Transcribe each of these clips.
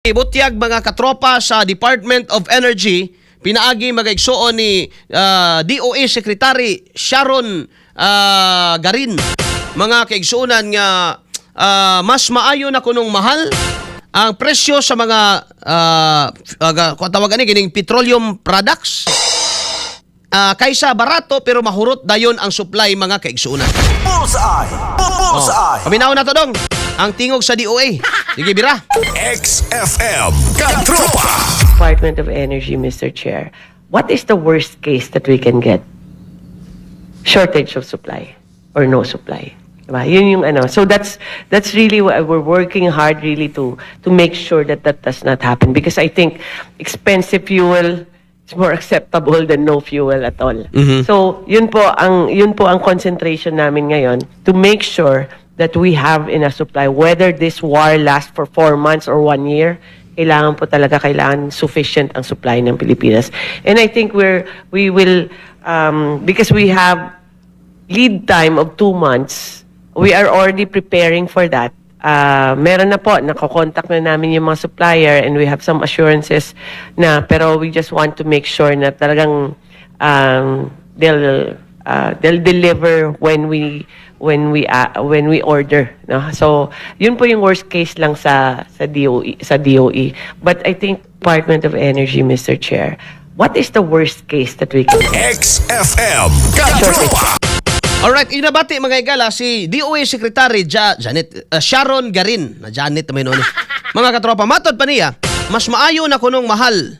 Butyag mga katropa sa Department of Energy, pinaagi magaigsuon ni DOE Secretary Sharon Garin. Mga kaigsuonan nga mas maayo na kunong mahal ang presyo sa mga tawagan ni kining petroleum products kaysa barato pero mahurot dayon ang supply mga kaigsuonan. Bullseye! Bullseye! Paminaw na to dong ang tingog sa DOE. Sige bira. XFM Katropa! Department of Energy, Mr. Chair, what is the worst case that we can get? Shortage of supply or no supply. Diba? Yun yung ano. So that's really what we're working hard really to make sure that that does not happen, because I think expensive fuel is more acceptable than no fuel at all. So yun po ang concentration namin ngayon, to make sure that we have enough supply, whether this war lasts for 4 months or 1 year. Kailangan sufficient ang supply ng Pilipinas. And I think we will, because we have lead time of 2 months, we are already preparing for that. Meron na po, nakakontakt na namin yung mga supplier, and we have some assurances na, pero we just want to make sure na talagang they'll deliver when we order, no? So yun po yung worst case lang sa DOE. But I think Department of Energy, Mr. Chair, what is the worst case that we can get? XFM Katropa! Alright, inabati mga igala si DOE Secretary Sharon Garin. Na Janet may noon. Mga katropa, matod pa niya, mas maayo na kunong mahal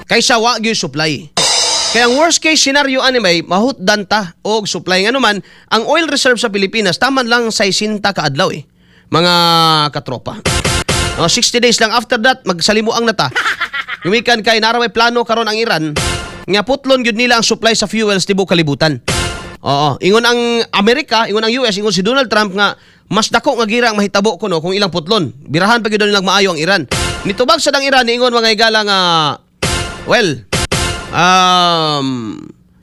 kaysa wa gyud supply. Kaya ang worst case scenario anime, mahutdan ta og supply. Nga naman, ang oil reserve sa Pilipinas, taman lang 60 kaadlaw eh. Mga katropa. 60 days lang after that, magsalimuang na ta. Gumikan kay naraway plano karon ang Iran, nga putlon gyud nila ang supply sa fuels tibuok kalibutan. Oo, ingon ang Amerika, ingon ang US, ingon si Donald Trump nga mas dako nga gira ang mahitabo kuno kung ilang putlon. Birahan pa gyud nilang maayo ang Iran. Nitubag sa dang Iran, ingon mga igala nga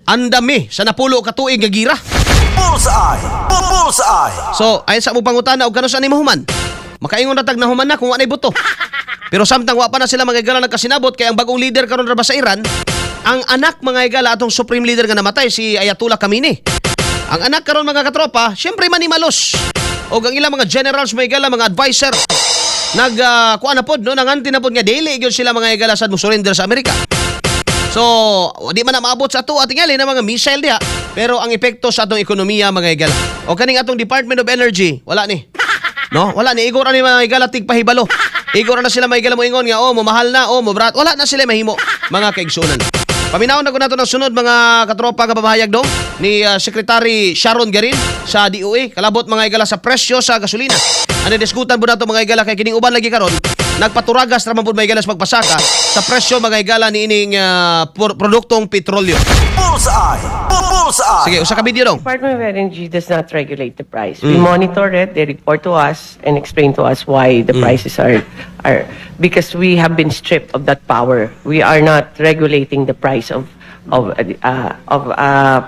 andami sa napulo ka tuig nga gira. Bullseye! Bullseye! So, ay sa mo pangutana og kano sa nimo human? Makaingon na tag na human na kung wa nay buto. Pero samtang wa pa na sila mga igala nagkasinabot kay ang bagong leader karon ra ba sa Iran, ang anak mga igala atong supreme leader nga namatay si Ayatollah Khamenei. Ang anak karon mga katropa, syempre manimalos. Og ang ilang mga generals mga igala, mga advisor kuan na pod no, nanganti na pod nga dili gyud sila mga igala sad mo surrender sa Amerika. So, di man na maabot sa ato at tingali na mga missile diha, pero ang epekto sa atong ekonomiya mga igala. O kaning atong Department of Energy, wala ni. No? Wala ni, igor ni mga igala tigpahibalo. Igor na sila mga igala mo ingon nga, mamahal na, mabrat. Wala na sila mahimo, mga kaigsunan. Paminawon na ko nato ng sunod mga katropa kababahayag do ni Secretary Sharon Garin sa DOE. Kalabot mga igala sa presyo sa gasolina. Ano diskutan po nato mga igala kay kining uban lagi karon. Nagpaturagas raman po mga igala sa pagpasaka sa presyo mga igala ni ining produktong petrolyo. Bullseye! Bullseye! Sige, usa ka video dong. Department of Energy does not regulate the price. We monitor it, they report to us and explain to us why the prices are because we have been stripped of that power. We are not regulating the price of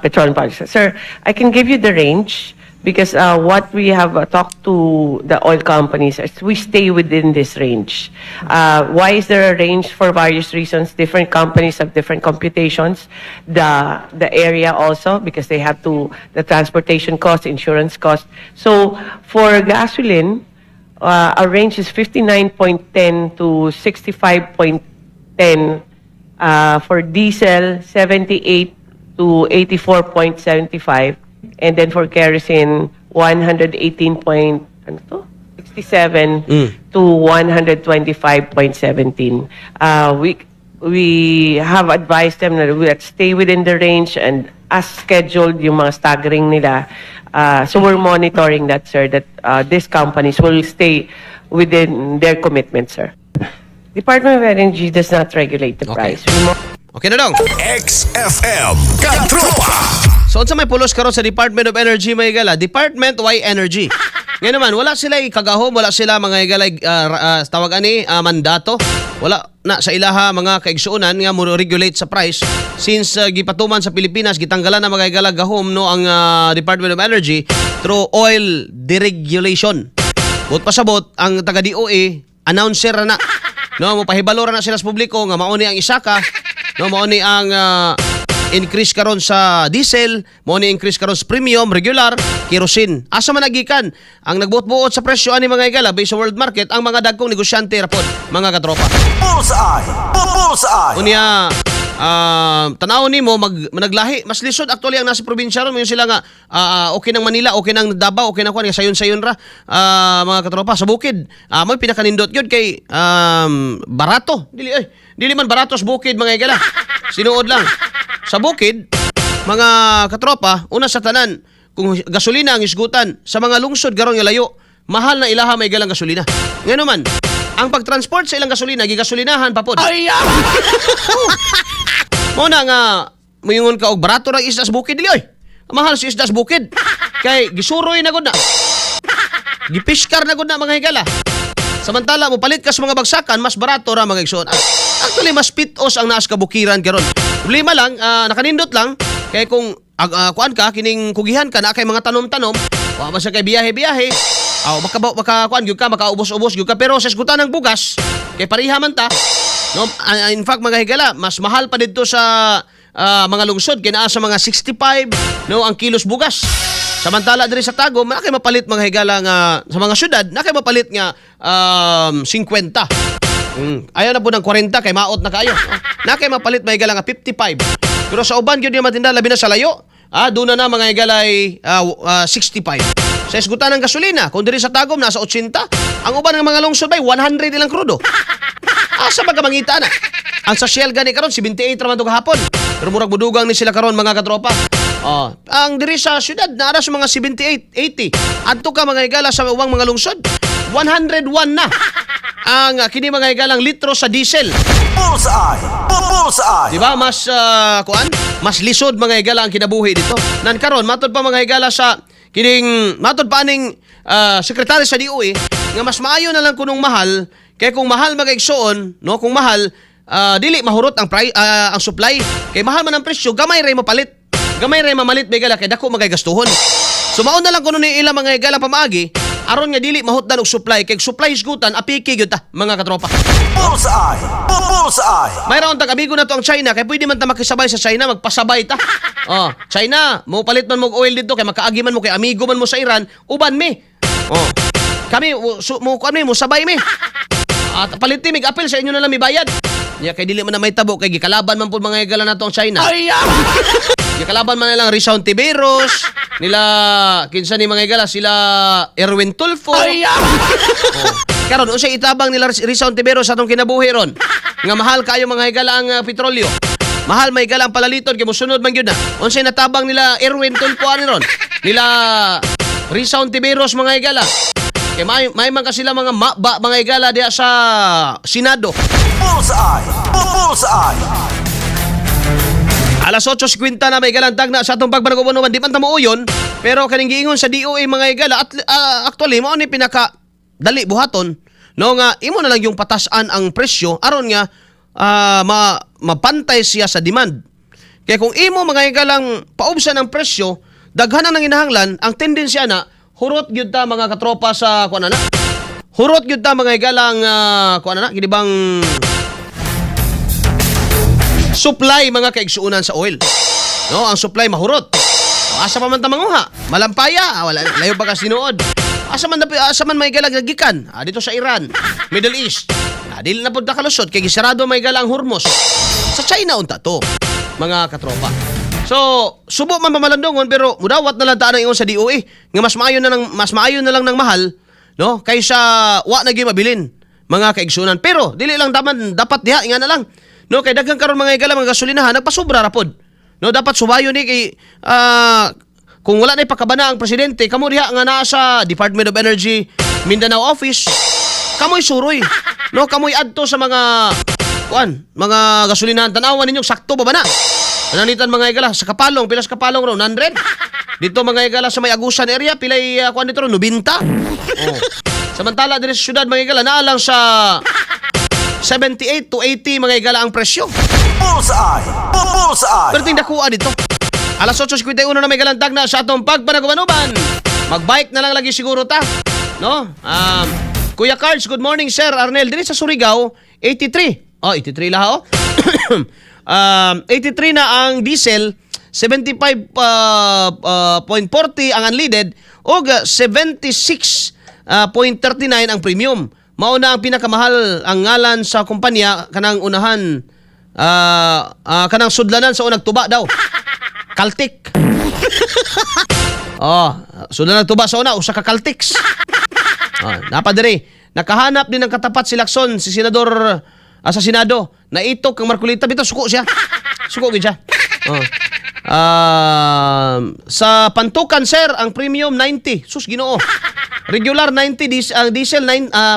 petroleum products. Sir, I can give you the range because what we have talked to the oil companies is we stay within this range. Why is there a range? For various reasons. Different companies have different computations. The area also, because they have the transportation cost, insurance cost. So for gasoline, our range is 59.10 to 65.10. For diesel, 78 to 84.75. And then for kerosene, 118.67 to 125.17. We have advised them that we stay within the range and as scheduled yung mga staggering nila. So we're monitoring that, sir, that these companies will stay within their commitment, sir. Department of Energy does not regulate the price. Okay na dong. XFM Katropa! So, unsa may pulos karon sa Department of Energy mga igala? Department Y Energy. Ngayon naman, wala sila kagahom, wala sila mga igala tawag ani mandato. Wala na sa ilaha mga kaigsuonan nga mo regulate sa price since gipatuman sa Pilipinas gitanggalan na mga igala gahom no ang Department of Energy through oil deregulation. Bot pasabot ang taga DOE announcer na No, mo pahibalora na sila sa publiko nga mao ni ang isaka, no, mao ni ang increase karon sa diesel, mao ni increase karon sa premium, regular, kerosene. Asa man nagikan ang nagbuot-buot sa presyo ani mga higala based sa world market ang mga dagkong negosyante rapod, mga katropa. Bullseye! Bullseye! Unya tanaw nimo managlahi mas lisod actually ang nasa probinsya ron mo sila nga okay nang Manila, okay nang Davao, okay nang kuan nga sayon-sayon ra mga katropa sa bukid. May pinakanindot gyud kay barato. Dili man barato sa bukid mga higala. Sinuod lang. Sa bukid mga katropa, una sa tanan kung gasolina ang isgutan sa mga lungsod garon nga layo, mahal na ilaha may galang gasolina. Ngano man ang pagtransport sa ilang gasolina gigasolinahan pa pod. Mo na nga moingon ka og barato ra isda sa bukid dili oy. Mahal si isda sa bukid. Kay gisuroy na gud na. Gipiskar na gud na mga higala. Samantala mo palit ka sa mga bagsakan mas barato ra mga igsoon. Actually mas pitos ang naas kabukiran karon. Problema lang nakanindot lang kay kung kuan ka kining kugihan ka na kay mga tanom-tanom, wa man siya kay biyahe-biyahe. Maka kuan gyud ka makaubos-ubos gyud ka pero sa isgutan ng bugas kay pareha man ta. No, in fact mga higala, mas mahal pa dito sa mga lungsod kay naa sa mga 65 no ang kilos bugas. Samantala diri sa Tagum, na kay mapalit mga higala nga sa mga syudad, na kay mapalit nga 50. Ayaw na po ng 40 kay maot na kayo. Na kay mapalit mga higala nga 55. Pero sa uban gyud yung matinda labi na sa layo, doon na mga higala ay 65. Sa isgutan ng gasolina, kung diri sa Tagum nasa 80, ang uban ng mga lungsod bay 100 ilang krudo. Asa magamangita na. Ang sa Shell gani karon 78 ra man to kahapon. Pero murag budugang ni sila karon mga katropa. Ang diri sa syudad naara sa mga 78, 80. Adto ka mga higala sa ubang mga lungsod, 101 na. Ang kini mga higalang litro sa diesel. Bullseye! Bullseye! Di ba mas mas lisod mga higala ang kinabuhi dito. Nan karon matod pa mga higala sa kining matod pa aning sekretary sa DOE nga mas maayo na lang kunong mahal kay kung mahal magaigsoon no kung mahal dili mahurot ang ang supply kay mahal man ang presyo gamay ray mapalit gamay ray mamalit higala kay dako magaygastuhon. So mao na lang kuno ni ila mga higala pamaagi aron nga dili mahutdan og supply kay supply isgutan apiki gyud ta mga katropa. Bullseye! Bullseye! May raon tag amigo na to ang China kay pwede man ta makisabay sa China magpasabay ta. China, mo palit man mo oil dito kay makaagi man mo kay amigo man mo sa Iran, uban mi. Kami mo kuan mi mo sabay mi. At paliti mig apel sa inyo na lang mi bayad. Nya kay dili man na may tabo kay gikalaban man pud mga higala nato ang China. Gikalaban man nilang Rizal Tiberos, nila kinsa ni mga higala sila Erwin Tulfo. Karon unsay itabang nila Rizal Tiberos sa atong kinabuhi ron? Nga mahal kayo mga higala ang petrolyo. Mahal may higala ang palaliton kay mosunod man gyud na. Unsay natabang nila Erwin Tulfo ani ron? Nila Rizal Tiberos mga higala. Kay may man ka sila mga mga higala diha sa Senado. Bullseye! Bullseye! Alas 8:50 na may galantag na sa atong pagbanag-uban di man ta muuyon pero kaning giingon sa DOE mga higala at actually mao ni pinaka dali buhaton no nga imo na lang yung patasan ang presyo aron nga mapantay siya sa demand. Kaya kung imo mga higalang paubsan ang presyo, daghan ang nanginahanglan, ang tendensya na hurot gyud ta mga katropa sa kuan na. Hurot gyud ta mga higalang kuan na kini bang supply mga kaigsuunan sa oil. No, ang supply mahurot. Asa pa man ta manguha? Malampaya, wala layo pa ka sinuod. Asa man may galag gikan? Dito sa Iran, Middle East. Dili na pud nakalusot kay gisarado may galang Hormuz. Sa China unta to, mga katropa. So, subo man pamalandongon pero mudawat na lang ta ingon sa DOE nga mas maayo na lang ng mahal, no? Kaysa wa na gyud mabilin mga kaigsuunan. Pero dili lang dapat diha nga na lang. No, kay daghang karon mga higala mga gasolinahan nagpasobra ra pod. No, dapat subayo ni kay kung wala na ipakabana ang presidente, kamo diha nga naa sa Department of Energy Mindanao office, kamoy suroy. No, kamoy adto sa mga mga gasolinahan tan-awan ninyo sakto ba na? Nanitan mga higala sa Kapalong, pilas Kapalong ro 100. Dito mga higala sa may Agusan area pilay dito ro 90. Samantala diri sa syudad mga higala naa lang sa 78 to 80 mga higala ang presyo. Bullseye! Bullseye! Pero ting dakuha dito. Alas 8:51 na may galantag na sa atong pagpanagubanuban. Magbike na lang lagi siguro ta. No? Kuya Cards, good morning sir. Arnel, diri sa Surigao, 83. Oh, 83 laha oh. 83 na ang diesel, 75.40 ang unleaded ug 76.39 ang premium. Mao na ang pinakamahal ang ngalan sa kumpanya kanang unahan kanang sudlanan sa unang tuba daw. Caltic. Oh, sudlanan tuba sa una usa ka Caltix. Napadiri. Nakahanap din ng katapat si Lacson, si Senador sa Senado. Naitok ang Marcolita bitaw suko siya. Suko gid siya. Sa Pantukan sir, ang premium 90. Sus Ginoo. Regular 90 ang diesel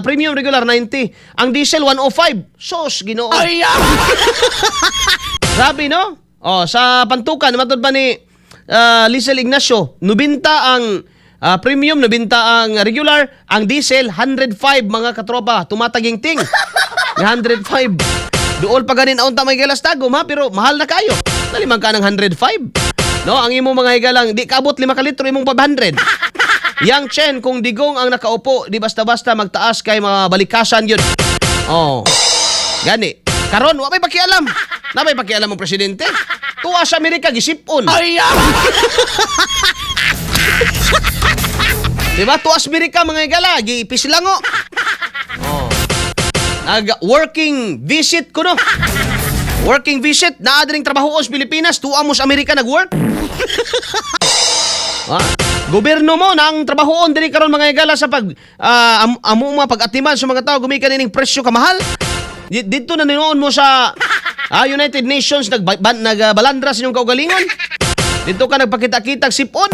premium regular 90. Ang diesel 105. Sus Ginoo. Grabe no? Oh, sa Pantukan matod pa ni Lizel Ignacio, 90 ang premium, 90 ang regular, ang diesel 105 mga katropa, tumataging-ting. 105. Duol pa ganin aunta may galas tagom ha, pero mahal na kayo. Nalimang ka ng 105. No, ang imo mga higalang di kaabot 5 ka litro imong 500. Yang Chen kung digong ang nakaupo, di basta-basta magtaas kay mga balikasan yun. Oh. Gani. Karon wa may pakialam. Na may pakialam ang presidente. Tuwa sa Amerika gisipon. Diba? Tuwa sa Amerika mga higala, gipislango. Oh. Working visit ko no. Working visit, naadring trabaho sa Pilipinas, tuwa mo sa Amerika nag-work. Gobyerno mo nang trabahoon diri karon mga higala sa pag amo mga pag-atiman sa mga tao gumikan ining presyo kamahal. Dito na ninuon mo sa United Nations nagbalandra sa inyong kaugalingon. Dito ka nagpakita-kitag sipon.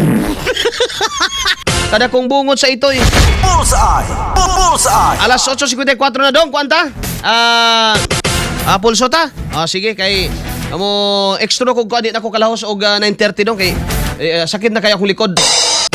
Kada kong bungot sa ito'y Bullseye! Bullseye! alas 8:54 na dong, kuanta? Pulso ta? Sige, kay extra ko kuha, di na ko kalahos og 9:30 dong, kay sakit na kaya akong likod.